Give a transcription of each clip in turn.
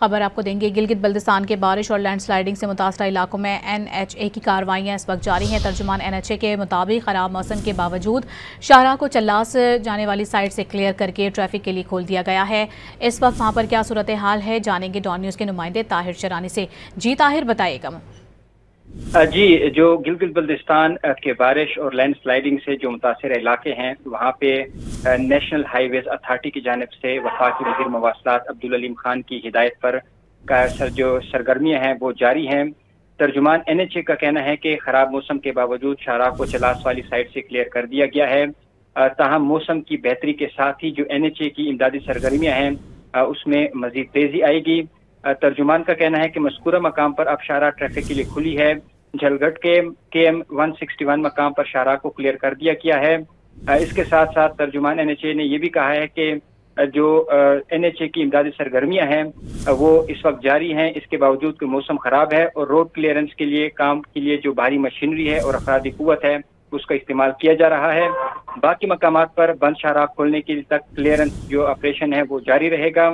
خبر آپ کو دیں گے۔ گلگت بلتستان کے بارش اور لینڈ سلائیڈنگ سے متاثرہ علاقوں میں NHA کی کارروائیاں اس وقت جاری ہیں۔ ترجمان NHA کے مطابق خراب موسم کے باوجود شاہراہ کو چلاس جانے والی سائٹ سے کلیئر کر کے ٹریفک کے لیے کھول دیا گیا ہے۔ اس وقت وہاں پر کیا صورتحال ہے جانیں گے ڈان نیوز کے نمائندے طاہر شرانی سے۔ جی طاہر بتائیے گا۔ جی، جو گلگت بلتستان کے بارش اور لینڈ سلائیڈنگ سے جو متاثر علاقے ہیں وہاں پہ نیشنل ہائی ویز اتھارٹی کی جانب سے وفاقی وزیر مواصلات عبدالعلیم خان کی ہدایت پر جو سرگرمیاں ہیں وہ جاری ہیں۔ ترجمان NHA کا کہنا ہے کہ خراب موسم کے باوجود شاہراہ کو چلاس والی سائٹ سے کلیئر کر دیا گیا ہے، تاہم موسم کی بہتری کے ساتھ ہی جو NHA کی امدادی سرگرمیاں ہیں اس میں مزید تیزی آئے گی۔ ترجمان کا کہنا ہے کہ مذکورہ مقام پر اب شاہراہ ٹریفک کے لیے کھلی ہے۔ جھلگٹ کے KM 161 مقام پر شاہراہ کو کلیئر کر دیا گیا ہے۔ اس کے ساتھ ساتھ ترجمان NHA نے یہ بھی کہا ہے کہ جو NHA کی امدادی سرگرمیاں ہیں وہ اس وقت جاری ہیں، اس کے باوجود کہ موسم خراب ہے اور روڈ کلیئرنس کے لیے کام کے لیے جو بھاری مشینری ہے اور افرادی قوت ہے اس کا استعمال کیا جا رہا ہے۔ باقی مقامات پر بند شاہراہ کھولنے کے تک کلیئرنس جو آپریشن ہے وہ جاری رہے گا۔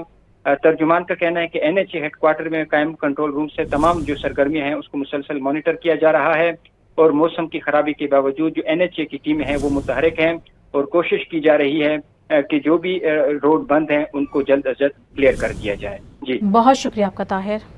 ترجمان کا کہنا ہے کہ NHA ہیڈ کوارٹر میں قائم کنٹرول روم سے تمام جو سرگرمیاں ہیں اس کو مسلسل مانیٹر کیا جا رہا ہے اور موسم کی خرابی کے باوجود جو NHA کی ٹیمیں ہیں وہ متحرک ہیں اور کوشش کی جا رہی ہے کہ جو بھی روڈ بند ہیں ان کو جلد از جلد کلیئر کر دیا جائے۔ جی بہت شکریہ آپ کا طاہر۔